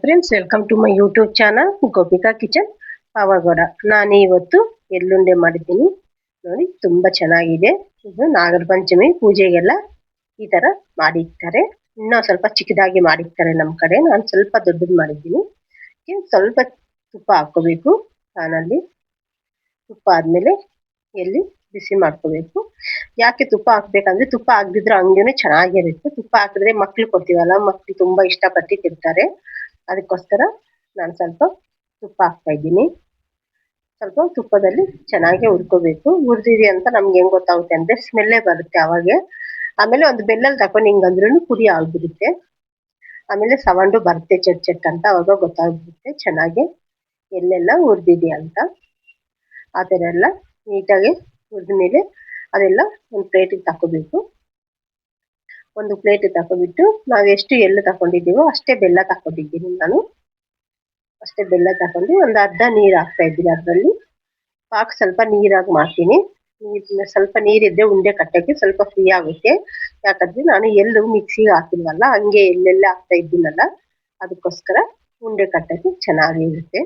Friends, welcome to my YouTube channel Gopika kitchen Pavagada. ನಾನು ಇವತ್ತು ಎಳ್ಳುಂಡೆ ಮಾಡಿದ್ದೀನಿ ನೋಡಿ, ತುಂಬಾ ಚೆನ್ನಾಗಿದೆ. ಇದು ನಾಗರ ಪಂಚಮಿ ಪೂಜೆಗೆಲ್ಲ ಈ ತರ ಮಾಡಿರ್ತಾರೆ. ಇನ್ನೂ ಸ್ವಲ್ಪ ಚಿಕ್ಕದಾಗಿ ಮಾಡಿರ್ತಾರೆ ನಮ್ಮ ಕಡೆ. ನಾನು ಸ್ವಲ್ಪ ದೊಡ್ಡದು ಮಾಡಿದ್ದೀನಿ. ಸ್ವಲ್ಪ ತುಪ್ಪ ಹಾಕೋಬೇಕು ಪ್ಯಾನಲ್ಲಿ. ತುಪ್ಪ ಆದ್ಮೇಲೆ ಎಲ್ಲಿ ಬಿಸಿ ಮಾಡ್ಕೋಬೇಕು. ಯಾಕೆ ತುಪ್ಪ ಹಾಕ್ಬೇಕಂದ್ರೆ, ತುಪ್ಪ ಹಾಕ್ದಿದ್ರೆ ಹಂಗೇನೆ ಚೆನ್ನಾಗಿರುತ್ತೆ. ತುಪ್ಪ ಹಾಕಿದ್ರೆ ಮಕ್ಳು ಕೊಡ್ತೀವಲ್ಲ, ಮಕ್ಳು ತುಂಬಾ ಇಷ್ಟಪಟ್ಟು ತಿಂತಾರೆ. ಅದಕ್ಕೋಸ್ಕರ ನಾನು ಸ್ವಲ್ಪ ತುಪ್ಪ ಹಾಕ್ತಾ ಇದ್ದೀನಿ. ಸ್ವಲ್ಪ ತುಪ್ಪದಲ್ಲಿ ಚೆನ್ನಾಗಿ ಹುರ್ಕೋಬೇಕು. ಹುರಿದಿದೆ ಅಂತ ನಮ್ಗೆ ಹೆಂಗ್ ಗೊತ್ತಾಗುತ್ತೆ ಅಂದ್ರೆ, ಸ್ಮೆಲ್ಲೇ ಬರುತ್ತೆ ಅವಾಗೆ. ಆಮೇಲೆ ಒಂದು ಬೆಲ್ಲಲ್ಲಿ ತಕೊಂಡು ಹಿಂಗಂದ್ರೂ ಪುಡಿ ಆಗ್ಬಿಡುತ್ತೆ. ಆಮೇಲೆ ಸವಂಡು ಬರುತ್ತೆ ಚಟ್ ಚಟ್ ಅಂತ, ಅವಾಗ ಗೊತ್ತಾಗ್ಬಿಡುತ್ತೆ ಚೆನ್ನಾಗಿ ಎಲ್ಲೆಲ್ಲ ಹುರಿದಿದೆ ಅಂತ. ಆ ಥರ ಎಲ್ಲ ನೀಟಾಗಿ ಹುರಿದ ಮೇಲೆ ಅದೆಲ್ಲ ಒಂದು ಪ್ಲೇಟಿಗೆ ತಗೋಬೇಕು. ಒಂದು ಪ್ಲೇಟ್ ತಗೊಬಿಟ್ಟು ನಾವು ಎಷ್ಟು ಎಳ್ಳು ತಗೊಂಡಿದ್ದೀವೋ ಅಷ್ಟೇ ಬೆಲ್ಲ ತಗೊಂಡಿದ್ದೀನಿ ನಾನು. ಅಷ್ಟೇ ಬೆಲ್ಲ ತಗೊಂಡು ಒಂದು ಅರ್ಧ ನೀರು ಹಾಕ್ತಾ ಇದ್ದೀನಿ. ಅದರಲ್ಲಿ ಪಾಕ್ ಸ್ವಲ್ಪ ನೀರಾಗಿ ಮಾಡ್ತೀನಿ. ಸ್ವಲ್ಪ ನೀರಿದ್ರೆ ಉಂಡೆ ಕಟ್ಟಕ್ಕೆ ಸ್ವಲ್ಪ ಫ್ರೀ ಆಗುತ್ತೆ. ಯಾಕಂದ್ರೆ ನಾನು ಎಳ್ಳು ಮಿಕ್ಸಿಗೆ ಹಾಕಿಲ್ವಲ್ಲ, ಹಂಗೆ ಎಳ್ಳೆಲ್ಲ ಹಾಕ್ತಾ ಇದ್ದೀನಲ್ಲ, ಅದಕ್ಕೋಸ್ಕರ ಉಂಡೆ ಕಟ್ಟಕ್ಕೆ ಚೆನ್ನಾಗಿರುತ್ತೆ.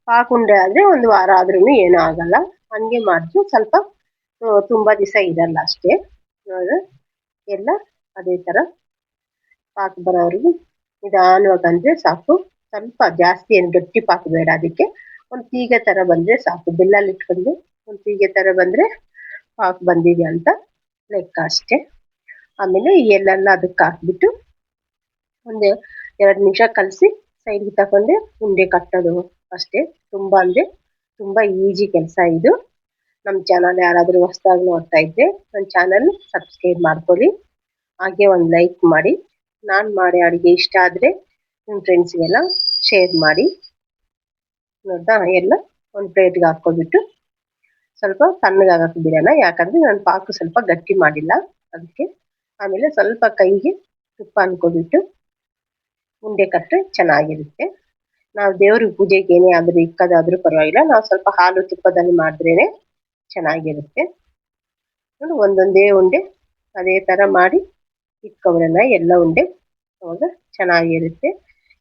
ಪಾಕ್ ಉಂಡೆ ಆದ್ರೆ ಒಂದು ವಾರ ಆದ್ರೂ ಏನೂ ಆಗಲ್ಲ. ಹಂಗೆ ಮಾಡಿದ್ರು ಸ್ವಲ್ಪ ತುಂಬಾ ದಿವಸ ಇರಲ್ಲ ಅಷ್ಟೇ. ಎಲ್ಲ ಅದೇ ತರ ಪಾಕ್ ಬರೋವರೆಗೂ ನಿಧಾನವಾಗಿ ಅಂದ್ರೆ ಸಾಕು. ಸ್ವಲ್ಪ ಜಾಸ್ತಿ ಏನು ಗಟ್ಟಿ ಪಾಕ್ ಬೇಡ. ಅದಕ್ಕೆ ಒಂದು ತೀಗೆ ತರ ಬಂದ್ರೆ ಸಾಕು. ಬೆಲ್ಲಲ್ಲಿ ಇಟ್ಕೊಂಡು ಒಂದು ತೀಗೆ ತರ ಬಂದ್ರೆ ಪಾಕ್ ಬಂದಿದೆ ಅಂತ ಲೆಕ್ಕ ಅಷ್ಟೇ. ಆಮೇಲೆ ಎಲ್ಲೆಲ್ಲ ಅದಕ್ಕೆ ಹಾಕ್ಬಿಟ್ಟು ಒಂದು 2 ನಿಮಿಷ ಕಲಸಿ ಸೈಡ್ಗೆ ತಗೊಂಡೆ ಉಂಡೆ ಕಟ್ಟೋದು ಅಷ್ಟೇ. ತುಂಬಾ ಅಂದ್ರೆ ತುಂಬಾ ಈಜಿ ಕೆಲಸ ಇದು. ನಮ್ಮ ಚಾನಲ್ ಯಾರಾದರೂ ಹೊಸದಾಗಿ ನೋಡ್ತಾ ಇದ್ರೆ ನನ್ನ ಚಾನಲ್ ಸಬ್ಸ್ಕ್ರೈಬ್ ಮಾಡ್ಕೊಳ್ಳಿ. ಹಾಗೆ ಒಂದು ಲೈಕ್ ಮಾಡಿ. ನಾನು ಮಾಡಿ ಅಡುಗೆ ಇಷ್ಟ ಆದರೆ ನಿಮ್ಮ ಫ್ರೆಂಡ್ಸ್ಗೆಲ್ಲ ಶೇರ್ ಮಾಡಿ. ನೋಡ್ದಾ, ಎಲ್ಲ ಒಂದು ಪ್ಲೇಟ್ಗೆ ಹಾಕ್ಕೊಬಿಟ್ಟು ಸ್ವಲ್ಪ ತಣ್ಣಗಾಗಕ್ಕೆ ಬಿಡೋಣ. ಯಾಕಂದರೆ ನಾನು ಪಾಕು ಸ್ವಲ್ಪ ಗಟ್ಟಿ ಮಾಡಿಲ್ಲ ಅದಕ್ಕೆ. ಆಮೇಲೆ ಸ್ವಲ್ಪ ಕೈಗೆ ತುಪ್ಪ ಅನ್ಕೊಬಿಟ್ಟು ಉಂಡೆ ಕಟ್ಟರೆ ಚೆನ್ನಾಗಿರುತ್ತೆ. ನಾವು ದೇವ್ರ ಪೂಜೆಗೆ ಏನೇ ಆದರೂ ಇಕ್ಕದಾದ್ರೂ ಪರವಾಗಿಲ್ಲ, ನಾವು ಸ್ವಲ್ಪ ಹಾಲು ತುಪ್ಪದಲ್ಲಿ ಮಾಡಿದ್ರೇ ಚೆನ್ನಾಗಿರುತ್ತೆ. ಒಂದೊಂದೇ ಉಂಡೆ ಅದೇ ಥರ ಮಾಡಿ ಇಟ್ಕೊಬಿಡೋಣ ಎಲ್ಲ ಉಂಡೆ, ಅವಾಗ ಚೆನ್ನಾಗಿರುತ್ತೆ.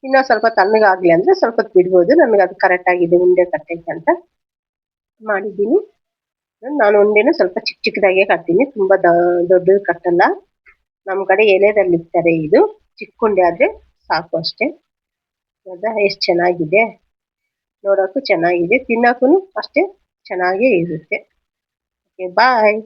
ಇನ್ನೂ ಸ್ವಲ್ಪ ತಣ್ಣಗಾಗಲಿ ಅಂದರೆ ಸ್ವಲ್ಪ ಬಿಡ್ಬೋದು. ನಮಗೆ ಅದು ಕರೆಕ್ಟಾಗಿದೆ ಉಂಡೆ ಕಟ್ಟಕ್ಕೆ ಅಂತ ಮಾಡಿದ್ದೀನಿ. ನಾನು ಉಂಡೆನೂ ಸ್ವಲ್ಪ ಚಿಕ್ಕ ಚಿಕ್ಕದಾಗೆ ಕಟ್ತೀನಿ, ತುಂಬ ದೊಡ್ಡದು ಕಟ್ಟಲ್ಲ. ನಮ್ಮ ಕಡೆ ಎಲೆದಲ್ಲಿ ಇರ್ತಾರೆ. ಇದು ಚಿಕ್ಕ ಉಂಡೆ ಆದರೆ ಸಾಕು ಅಷ್ಟೇ. ಹೌದಾ, ಎಷ್ಟು ಚೆನ್ನಾಗಿದೆ, ನೋಡೋಕ್ಕೂ ಚೆನ್ನಾಗಿದೆ, ತಿನ್ನೋಕ್ಕೂ ಅಷ್ಟೇ ಚೆನ್ನಾಗೇ ಇರುತ್ತೆ. ಓಕೆ, ಬಾಯ್.